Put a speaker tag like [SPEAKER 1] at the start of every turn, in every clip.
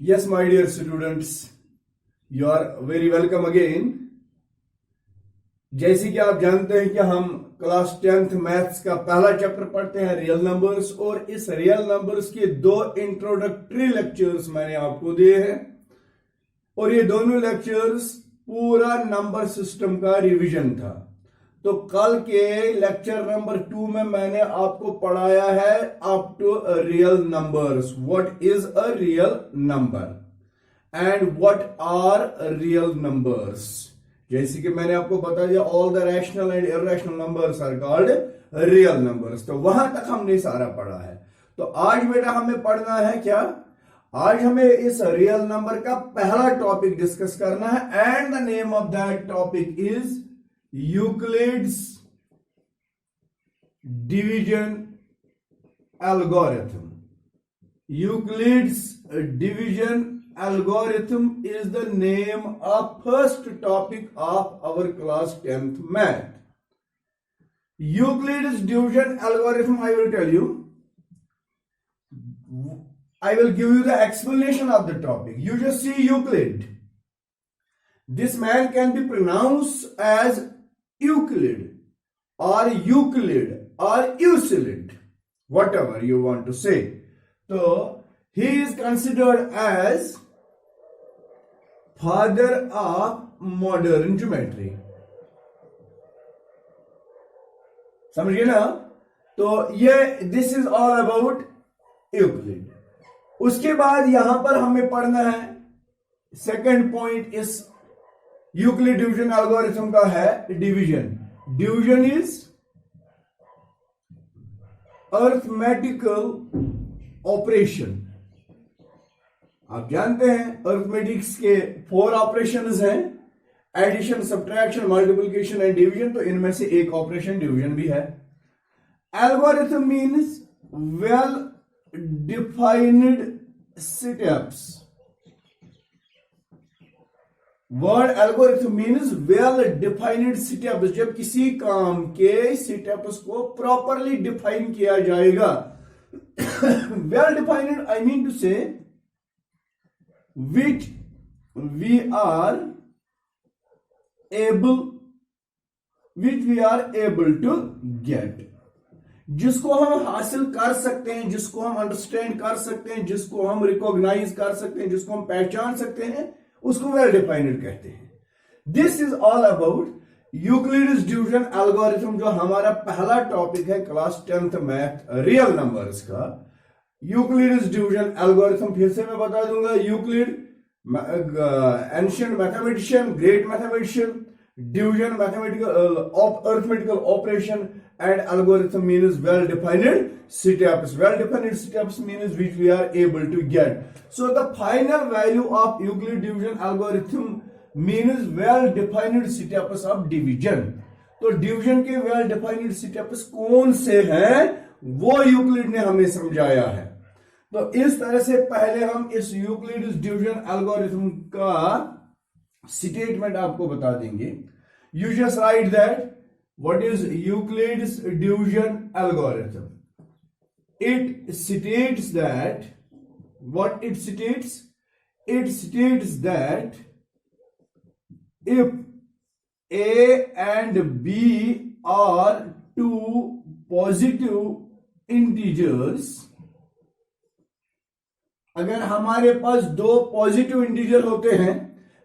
[SPEAKER 1] Yes, my dear students, you are very welcome again. जैसे कि आप जानते हैं कि हम क्लास 10th मैथ्स का पहला चैप्टर पढ़ते हैं रियल नंबर्स, और इस रियल नंबर्स के दो इंट्रोडक्टरी लेक्चर्स मैंने आपको दिए हैं, और ये दोनों लेक्चर्स पूरा नंबर सिस्टम का रिवीजन था। तो कल के लेक्चर नंबर 2 में मैंने आपको पढ़ाया है up to real numbers, what is a real number and what are real numbers. जैसे कि मैंने आपको बता दिया all the rational and irrational numbers are called real numbers. तो वहां तक हमने सारा पढ़ा है। तो आज बेटा हमें पढ़ना है क्या? आज हमें इस रियल नंबर का पहला टॉपिक डिस्कस करना है, and the name of that topic is Euclid's division algorithm. Euclid's division algorithm is the name of first topic of our class 10th math. Euclid's division algorithm, I will tell you. I will give you the explanation of the topic. You just see Euclid. This man can be pronounced as Euclid or Euclid or Euclid, whatever you want to say. So he is considered as father of modern geometry. समझिए ना? तो ये this is all about Euclid. उसके बाद यहां पर हमें पढ़ना है सेकंड पॉइंट इस यूक्लिड डिवीजन एल्गोरिथम का है division. Division is arithmetical operation. आप जानते हैं अरिथमेटिक्स के 4 ऑपरेशंस हैं, addition, subtraction, multiplication and division. तो इनमें से एक ऑपरेशन डिवीजन भी है। Algorithm means well defined steps. Word algorithm means well defined steps. जब किसी काम के स्टेप्स को प्रॉपरली डिफाइन किया जाएगा। Well defined I mean to say which we are able to get, जिसको हम हासिल कर सकते हैं, जिसको हम अंडरस्टैंड कर सकते हैं, जिसको हम रिकॉग्नाइज कर सकते हैं, जिसको हम पहचान सकते हैं, उसको वेल डिफाइंड कहते हैं। This is all about Euclid's division algorithm, जो हमारा पहला टॉपिक है class 10th math real numbers का। यूक्लिड्स डिवीजन एल्गोरिथम फिर से मैं बता दूंगा। Euclid ancient mathematician, great mathematician, division mathematical arithmetical operation, and algorithm means well defined steps. Well defined steps means which we are able to get. So the final value of Euclid division algorithm means well defined steps of division. तो division के well defined steps कौन से हैं वो Euclid ने हमें समझाया है। तो इस तरह से पहले हम इस यूक्लिड्स डिवीजन एल्गोरिथम का स्टेटमेंट आपको बता देंगे। You just right that what is Euclid's division algorithm. It states that what it states that if A and B are two positive integers, अगर हमारे पास दो पॉजिटिव इंटीजर होते हैं,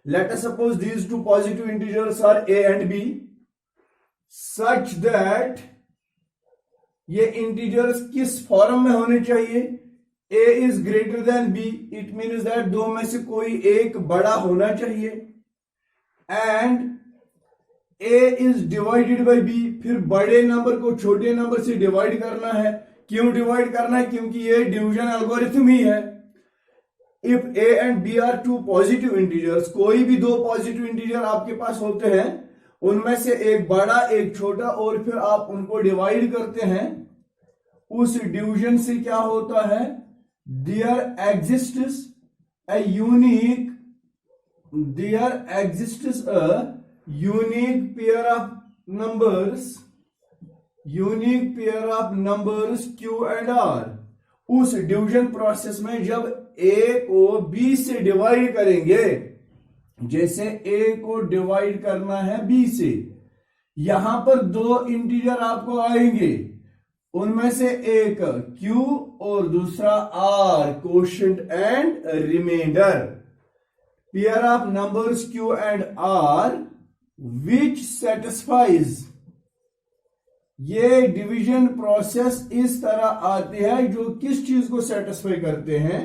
[SPEAKER 1] let us suppose these two positive integers are A and B, such that ये integers किस form में होने चाहिए? A is greater than B, it means that दो में से कोई एक बड़ा होना चाहिए, and A is divided by B, फिर बड़े नंबर को छोटे नंबर से डिवाइड करना है। क्यों डिवाइड करना है? क्योंकि ये डिवीजन एल्गोरिथम ही है। If A and B are two positive integers, कोई भी दो पॉजिटिव इंटीजर आपके पास होते हैं, उनमें से एक बड़ा एक छोटा, और फिर आप उनको डिवाइड करते हैं, उस डिवीजन से क्या होता है? There exists a unique pair of numbers q and r, उस डिवीजन प्रोसेस में जब a को b से डिवाइड करेंगे, जैसे a को डिवाइड करना है b से, यहां पर दो इंटीजर आपको आएंगे, उनमें से एक q और दूसरा r, quotient and remainder, pair of numbers q and r which satisfies. ये डिवीजन प्रोसेस इस तरह आती है जो किस चीज को सेटिस्फाई करते हैं,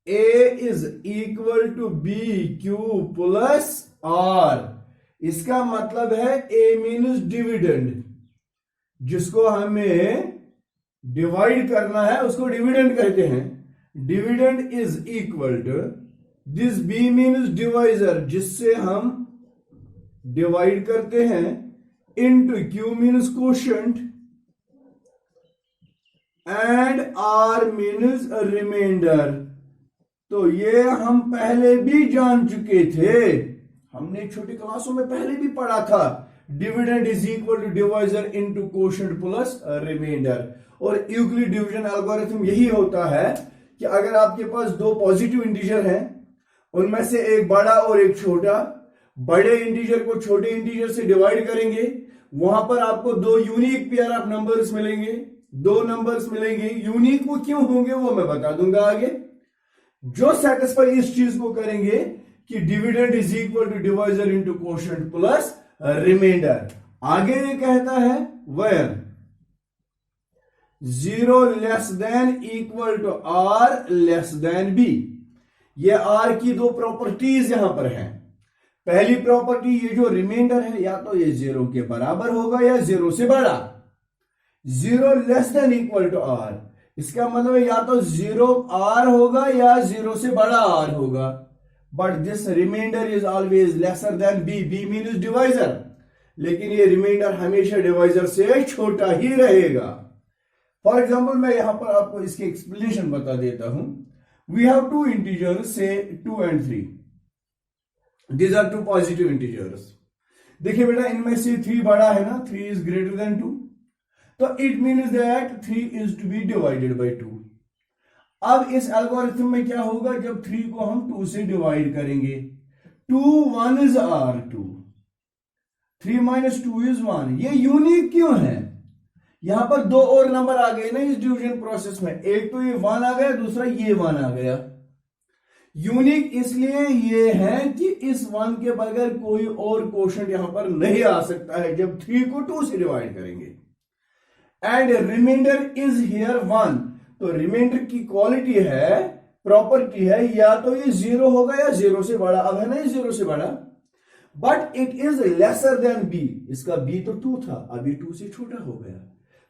[SPEAKER 1] a is equal to b q plus r। इसका मतलब है a मीन्स डिविडेंड, जिसको हमें डिवाइड करना है उसको डिविडेंड कहते हैं। Dividend is equal to this b means divisor, जिससे हम डिवाइड करते हैं, into q means quotient and r means remainder. तो ये हम पहले भी जान चुके थे, हमने छोटी क्लासों में पहले भी पढ़ा था, dividend is equal to divisor into quotient plus remainder. और यूक्लिड डिवीजन एल्गोरिथम यही होता है कि अगर आपके पास दो पॉजिटिव इंटीजर हैं, उनमें से एक बड़ा और एक छोटा, बड़े इंटीजर को छोटे इंटीजर से डिवाइड करेंगे, वहां पर आपको दो यूनिक पेयर ऑफ नंबर्स मिलेंगे, दो नंबर्स मिलेंगे। यूनिक वो क्यों होंगे वो मैं बता दूंगा आगे, जो सेटिस्फाई इस चीज को करेंगे कि dividend is equal to divisor into quotient plus remainder. आगे ये कहता है when 0 less than equal to r less than b। ये r की दो प्रॉपर्टीज यहां पर हैं। पहली प्रॉपर्टी, ये जो रिमाइंडर है या तो ये 0 के बराबर होगा या 0 से बड़ा। 0 less than equal to r, इसका मतलब है या तो 0 r होगा या 0 से बड़ा r होगा। But this remainder is always lesser than b, b means divisor, लेकिन ये रिमाइंडर हमेशा डिवाइजर से छोटा ही रहेगा। फॉर एग्जाम्पल मैं यहां पर आपको इसकी एक्सप्लेनेशन बता देता हूं। वी हैव टू इंटीजर्स, से 2 and 3, these are two positive integers। देखिए बेटा, इनमें से 3 बड़ा है ना, 3 is greater than 2, तो it means that 3 is to be divided by 2। अब इस एल्गोरिथम में क्या होगा, जब 3 को हम 2 से डिवाइड करेंगे, 2 1 is r2, 3 minus 2 is 1। ये यूनिक क्यों है, यहां पर दो और नंबर आ गए ना इस डिवीजन प्रोसेस में, एक तो ये 1 आ गया, दूसरा ये 1 आ गया। यूनिक इसलिए ये है कि इस 1 के बगैर कोई और क्वोशेंट यहां पर नहीं आ सकता है जब 3 को 2 से डिवाइड करेंगे। एंड रिमाइंडर इज हियर 1, तो रिमाइंडर की क्वालिटी है, प्रॉपर्टी है, या तो ये 0 होगा या 0 से बड़ा। अब है ना ये 0 से बड़ा, but it is lesser than b। इसका b तो 2 था, अभी 2 से छोटा हो गया।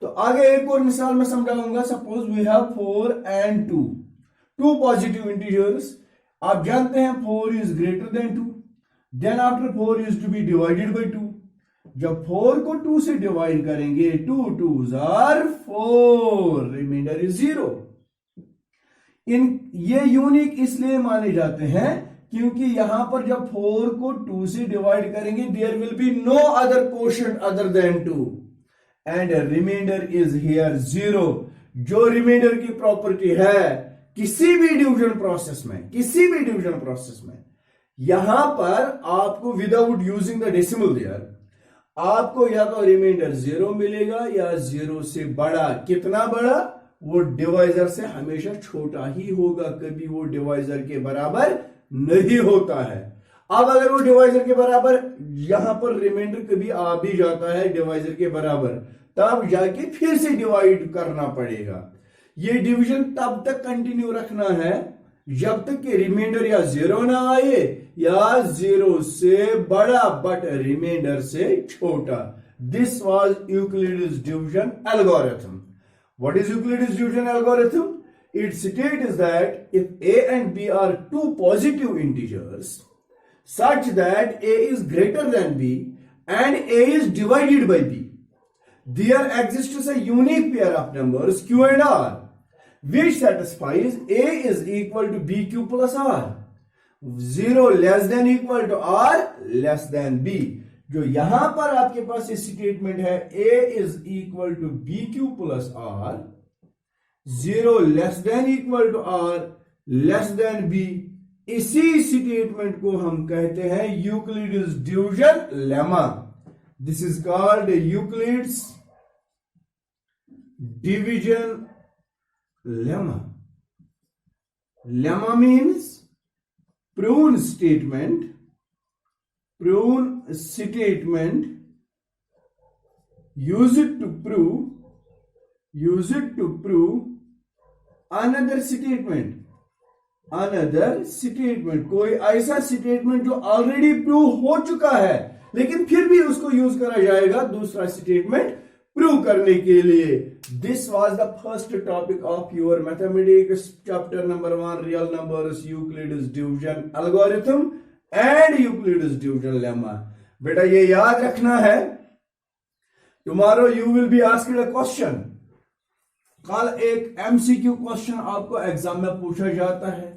[SPEAKER 1] तो आगे एक और मिसाल में समझाऊंगा। Suppose we have 4 and 2, two positive integers. आप जानते हैं 4 is greater than 2, then after 4 is to be divided by 2। जब 4 को 2 से डिवाइड करेंगे, 2 2s are 4, रिमाइंडर इज 0। ये यूनिक इसलिए माने जाते हैं क्योंकि यहां पर जब 4 को 2 से डिवाइड करेंगे, there will be no other quotient other than 2, and remainder is here 0। जो रिमाइंडर की प्रॉपर्टी है किसी भी डिवीजन प्रोसेस में, यहां पर आपको without using the decimal there, आपको या तो रिमाइंडर 0 मिलेगा या 0 से बड़ा। कितना बड़ा, वो डिवाइजर से हमेशा छोटा ही होगा, कभी वो डिवाइजर के बराबर नहीं होता है। अब अगर वो डिवाइजर के बराबर, यहां पर रिमाइंडर कभी आ भी जाता है डिवाइजर के बराबर, तब जाके फिर से डिवाइड करना पड़ेगा। ये डिवीजन तब तक कंटिन्यू रखना है जब तक कि रिमाइंडर या 0 ना आए या 0 से बड़ा बट रिमाइंडर से छोटा। This was Euclid's division algorithm. What is Euclid's division algorithm? Its state is that if a and b are two positive integers such that a is greater than b and a is divided by b, there exists a unique pair of numbers q and r which satisfies a is equal to bq plus r, 0 less than equal to r less than b। जो यहां पर आपके पास statement है a is equal to bq plus r, 0 less than equal to r less than b, इसी statement को हम कहते हैं Euclid's division lemma. This is called Euclid's division lemma. Lemma means proven statement use it to prove another statement। कोई ऐसा statement जो already prove हो चुका है लेकिन फिर भी उसको यूज करा जाएगा दूसरा स्टेटमेंट प्रूव करने के लिए। This was the first topic of your mathematics chapter number 1, real numbers, Euclid's division algorithm and Euclid's division lemma. बेटा ये याद रखना है, tomorrow you will be asked a question. कल एक एमसीक्यू क्वेश्चन आपको एग्जाम में पूछा जाता है।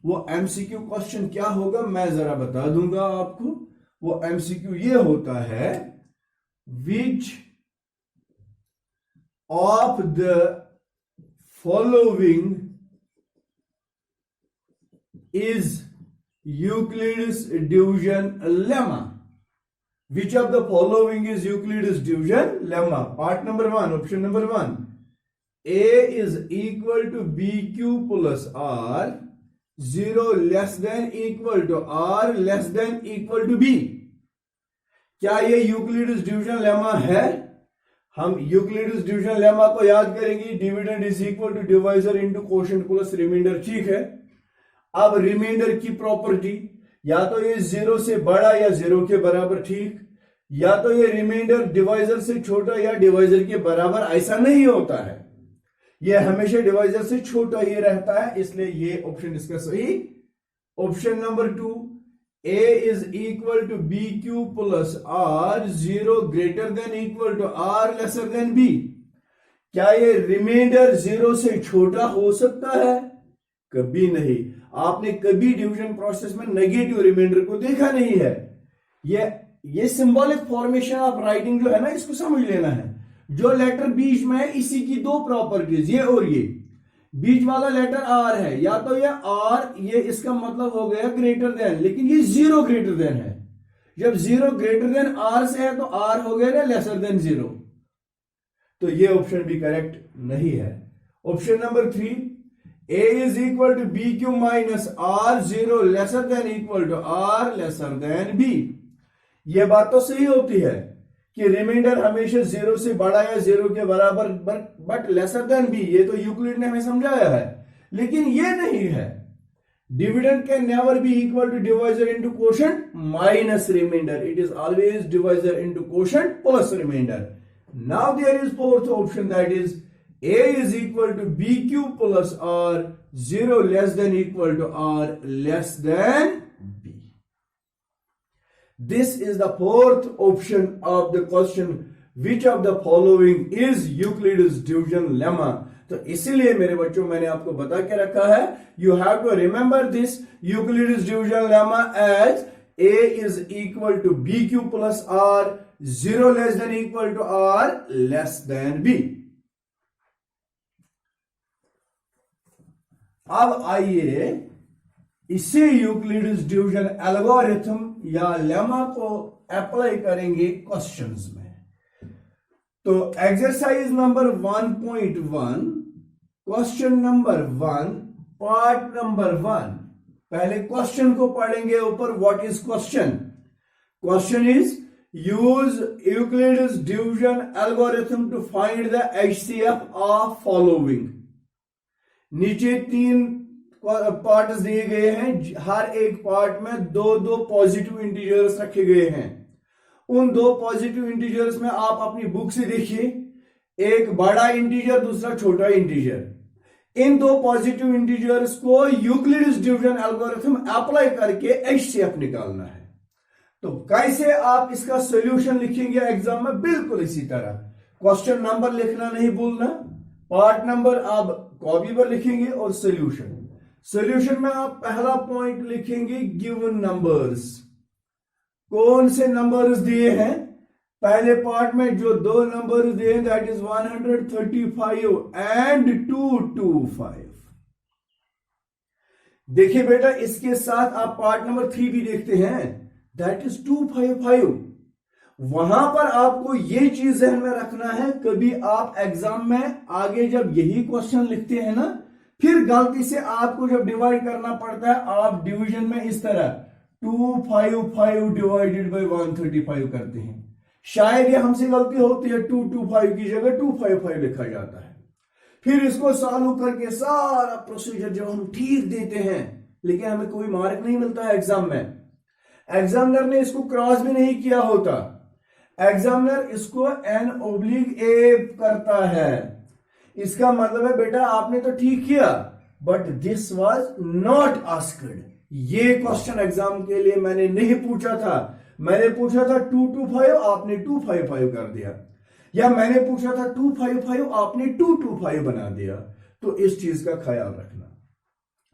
[SPEAKER 1] वो एमसीक्यू क्वेश्चन क्या होगा मैं जरा बता दूंगा आपको। वो एमसीक्यू ये होता है, विच of the following is Euclid's division lemma? Which of the following is Euclid's division lemma? Part number 1, option number 1, A is equal to BQ plus R, 0 less than equal to R less than equal to B। क्या ये Euclid's division lemma है? हम Euclid's division lemma को याद करेंगे, dividend is equal to divisor into quotient plus remainder, ठीक है। अब रिमाइंडर की प्रॉपर्टी, या तो ये 0 से बड़ा या 0 के बराबर, ठीक, या तो ये रिमाइंडर डिवाइजर से छोटा या डिवाइजर के बराबर, ऐसा नहीं होता है, ये हमेशा डिवाइजर से छोटा ही रहता है, इसलिए ये ऑप्शन इसका सही। Option number 2, A is equal to BQ plus R, 0 greater than equal to R lesser than B। क्या ये रिमाइंडर 0 से छोटा हो सकता है? कभी नहीं। आपने कभी डिवीजन प्रोसेस में नेगेटिव रिमाइंडर को देखा नहीं है। ये सिंबॉलिक फॉर्मेशन ऑफ राइटिंग जो है ना, इसको समझ लेना है। जो लेटर बीच में है इसी की दो प्रॉपर्टीज, ये और ये। बीच वाला लेटर आर है, या तो ये आर, ये इसका मतलब हो गया ग्रेटर देन, लेकिन ये 0 ग्रेटर देन है। जब 0 ग्रेटर देन आर से है तो आर हो गया ना लेसर देन 0, तो ये ऑप्शन भी करेक्ट नहीं है। Option number 3, A is equal to b q minus r, 0 lesser than equal to r lesser than b. ये बात तो सही होती है कि रिमाइंडर हमेशा 0 से बड़ा या 0 के बराबर बट लेसर देन बी, ये तो यूक्लिड ने हमें समझाया है, लेकिन ये नहीं है। Dividend can never be equal to divisor into quotient minus remainder, it is always divisor into quotient plus remainder. Now there is fourth option, that is A is equal to BQ plus R, 0 less than equal to R less than B। This is the fourth option of the question, which of the following is Euclid's division lemma। तो इसीलिए मेरे बच्चों मैंने आपको बता के रखा है, you have to remember this Euclid's division lemma as A is equal to BQ plus R, 0 less than equal to R less than B। अब आइए इसे यूक्लिड्स डिवीजन एल्गोरिथम या लेमा को अप्लाई करेंगे क्वेश्चंस में। तो exercise number 1.1, question number 1, part number 1। पहले question को पढ़ेंगे ऊपर। What is question? Question is use Euclid's division algorithm to find the HCF of following. नीचे 3 पार्ट्स दिए गए हैं, हर एक पार्ट में 2-2 पॉजिटिव इंटीजर्स रखे गए हैं। उन 2 पॉजिटिव इंटीजर्स में आप अपनी बुक से देखिए, एक बड़ा इंटीजर, दूसरा छोटा इंटीजर। इन 2 पॉजिटिव इंटीजर्स को यूक्लिड्स डिवीजन एल्गोरिथम अप्लाई करके HCF निकालना है। तो कैसे आप इसका सॉल्यूशन लिखेंगे एग्जाम में? बिल्कुल इसी तरह, क्वेश्चन नंबर लिखना नहीं भूलना, पार्ट नंबर आप कॉपी पर लिखेंगे और सॉल्यूशन में आप पहला पॉइंट लिखेंगे गिवन नंबर्स। कौन से नंबर्स दिए हैं? पहले पार्ट में जो दो नंबर दिए दैट इज 135 एंड 225। देखिए बेटा, इसके साथ आप पार्ट नंबर 3 भी देखते हैं, दैट इज 255। वहां पर आपको ये चीज ध्यान में रखना है, कभी आप एग्जाम में आगे जब यही क्वेश्चन लिखते हैं ना, फिर गलती से आपको जब डिवाइड करना पड़ता है, आप डिवीजन में इस तरह 255 डिवाइडेड बाय 135 करते हैं। शायद ये हमसे गलती होती है, 225 की जगह 255 लिखा जाता है। फिर इसको सॉल्व करके सारा प्रोसीजर जब हम ठीक देते हैं, लेकिन हमें कोई मार्क नहीं मिलता है एग्जाम में। एग्जामिनर ने इसको क्रॉस भी नहीं किया होता, एग्जामिनर इसको N/A करता है। इसका मतलब है बेटा आपने तो ठीक किया, but this was not asked. ये क्वेश्चन एग्जाम के लिए मैंने नहीं पूछा था। मैंने पूछा था 225, आपने 255 कर दिया, या मैंने पूछा था 255, आपने 225 बना दिया। तो इस चीज का ख्याल रखना।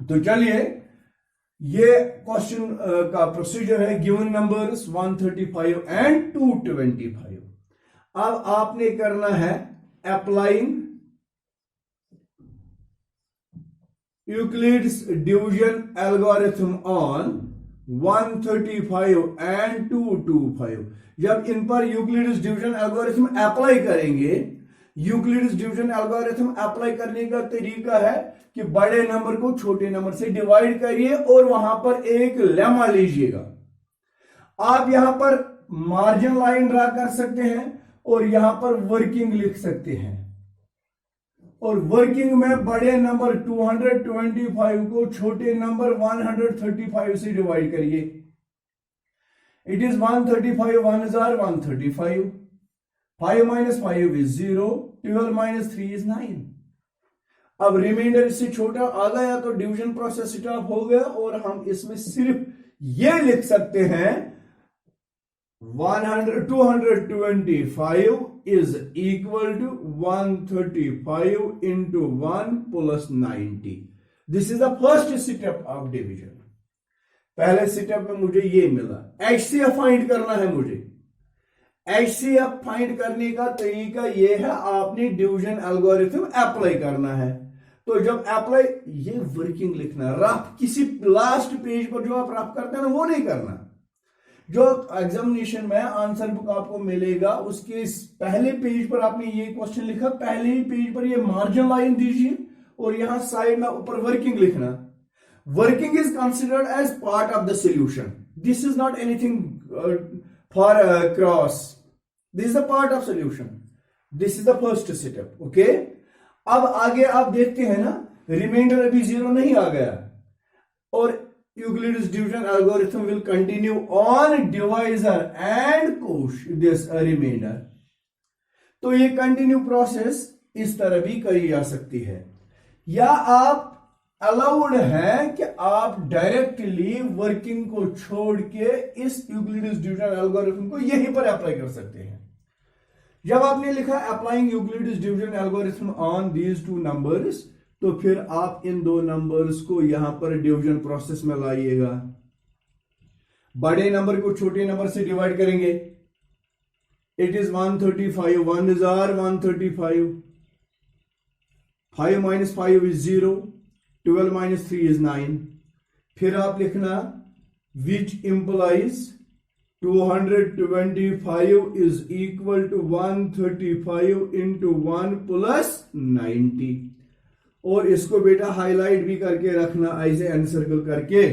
[SPEAKER 1] तो चलिए, ये क्वेश्चन का प्रोसीजर है, गिवन नंबर्स 135 एंड 225। अब आपने करना है applying Euclid's division algorithm on 135 and 225। जब इन पर यूक्लिड्स डिवीजन एल्गोरिथम अप्लाई करेंगे, यूक्लिड्स डिवीजन एल्गोरिथम अप्लाई करने का तरीका है कि बड़े नंबर को छोटे नंबर से डिवाइड करिए और वहां पर एक लेमा लीजिएगा। आप यहां पर मार्जिन लाइन ड्रा कर सकते हैं और यहां पर वर्किंग लिख सकते हैं, और वर्किंग में बड़े नंबर 225 को छोटे नंबर 135 से डिवाइड करिए। It is 135 1 are 135, 5 minus 5 is 0, 12 minus 3 is 9। अब रिमाइंडर इससे छोटा आ गया तो डिवीजन प्रोसेस स्टॉप हो गया, और हम इसमें सिर्फ ये लिख सकते हैं 225 is equal to 135 into 1 plus 90। This is the first step of division। पहले स्टेप में मुझे ये मिला। HCF फाइंड करना है मुझे। HCF फाइंड करने का तरीका ये है, आपने डिवीजन एल्गोरिथम अप्लाई करना है। तो जब अप्लाई, ये वर्किंग लिखना, रफ किसी लास्ट पेज पर जो आप रफ करते हैं ना, वो नहीं करना। जो एग्जामिनेशन में आंसर बुक आपको मिलेगा, उसके पहले पेज पर आपने ये क्वेश्चन लिखा, पहले ही पेज पर ये मार्जिन लाइन दीजिए और यहां साइड में ऊपर वर्किंग लिखना। Working is considered as part of the solution. This is not anything for cross, this is the part of solution. This is the first step. Okay, अब आगे आप देखते हैं ना, रिमाइंडर अभी 0 नहीं आ गया, और Euclid's division algorithm will continue on divisor and this remainder। तो ये कंटिन्यू प्रोसेस इस तरह भी करी जा सकती है, या आप अलाउड है कि आप डायरेक्टली वर्किंग को छोड़ के इस यूक्लिड्स डिवीजन एल्गोरिथम को यहीं पर अप्लाई कर सकते हैं। जब आपने लिखा applying Euclid's division algorithm on these two numbers, तो फिर आप इन दो नंबर्स को यहां पर डिवीजन प्रोसेस में लाइएगा। बड़े नंबर को छोटे नंबर से डिवाइड करेंगे। It is 135, 1 is 135, 5 minus 5 is 0, 12 minus 3 is 9। फिर आप लिखना which implies 225 is equal to 135 into 1 plus 90। और इसको बेटा हाईलाइट भी करके रखना, ऐसे एनसर्कल करके।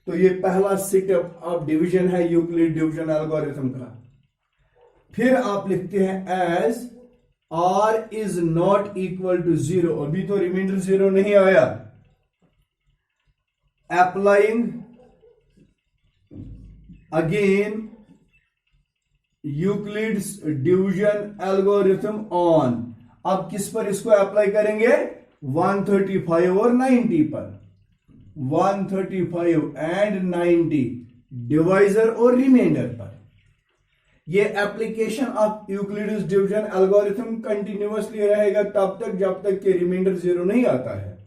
[SPEAKER 1] तो ये पहला स्टेप ऑफ डिवीजन है यूक्लिड डिवीजन एल्गोरिथम का। फिर आप लिखते हैं as r is not equal to 0, अभी तो रिमाइंडर 0 नहीं आया। Applying again Euclid's division algorithm on, अब किस पर इसको अप्लाई करेंगे? 135 और 90 पर। 135 एंड 90 डिवाइजर और रिमाइंडर पर। यह application of Euclid's division algorithm continuously रहेगा तब तक जब तक कि रिमाइंडर 0 नहीं आता है।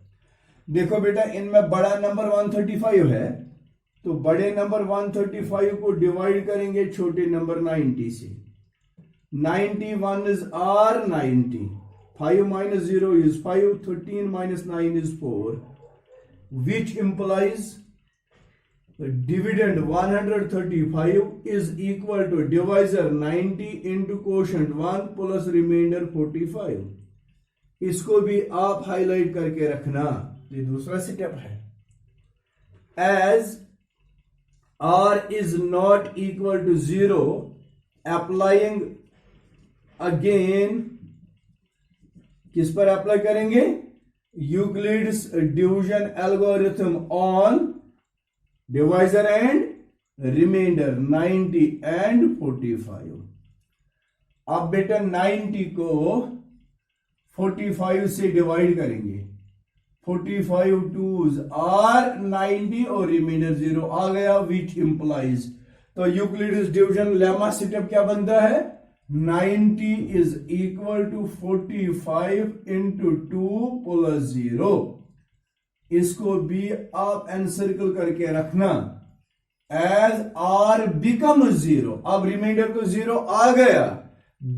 [SPEAKER 1] देखो बेटा, इनमें बड़ा नंबर 135 है, तो बड़े नंबर 135 को डिवाइड करेंगे छोटे नंबर 90 से। 91 is R90. 5 minus 0 is 5. 13 minus 9 is 4. Which implies the dividend 135 is equal to divisor 90 into quotient 1 plus remainder 45. इसको भी आप हाईलाइट करके रखना, ये दूसरा स्टेप है. As R is not equal to 0, applying again किस पर अप्लाई करेंगे? Euclid's division algorithm on divisor and remainder 90 and 45. अब बेटा 90 को 45 से डिवाइड करेंगे. 45 2s आर 90 और रिमाइंडर 0 आ गया, विच इंप्लाइज, तो यूक्लिड्स डिवीजन लेमा स्टेप क्या बनता है? 90 is equal to 45 into 2 plus 0. इसको भी आप एनसर्कल करके रखना. As R becomes 0, अब रिमाइंडर को 0 आ गया,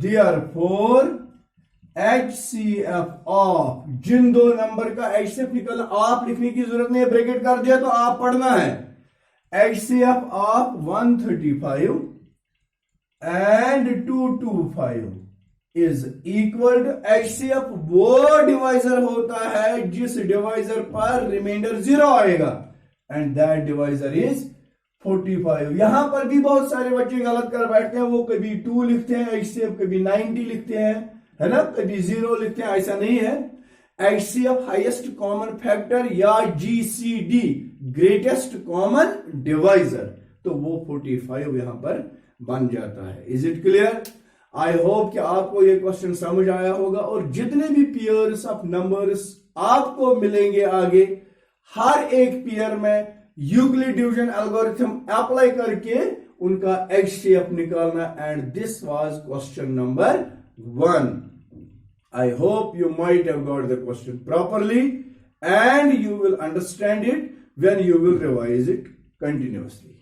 [SPEAKER 1] therefore HCF ऑफ, जिन दो नंबर का HCF निकलना, आप लिखने की जरूरत नहीं है, ब्रैकेट कर दिया तो आप पढ़ना है. HCF of 135 and 225 is equal to HCF वो डिवाइजर होता है जिस डिवाइजर पर रिमाइंडर 0 आएगा, and that divisor is 45. यहां पर भी बहुत सारे बच्चे गलत कर बैठते हैं, वो कभी 2 लिखते हैं HCF, कभी 90 लिखते हैं, है ना, कभी 0 लिखते हैं. ऐसा नहीं है. HCF हाईएस्ट कॉमन फैक्टर या GCD ग्रेटेस्ट कॉमन डिवाइजर, तो वो 45 यहां पर बन जाता है. Is it clear? I hope कि आपको ये क्वेश्चन समझ आया होगा. और जितने भी पेयर्स ऑफ नंबर्स आपको मिलेंगे आगे, हर एक पेयर में यूक्लिड डिवीजन एल्गोरिथम अप्लाई करके उनका HCF निकालना. And this was question number 1. I hope you might have got the question properly and you will understand it when you will revise it continuously.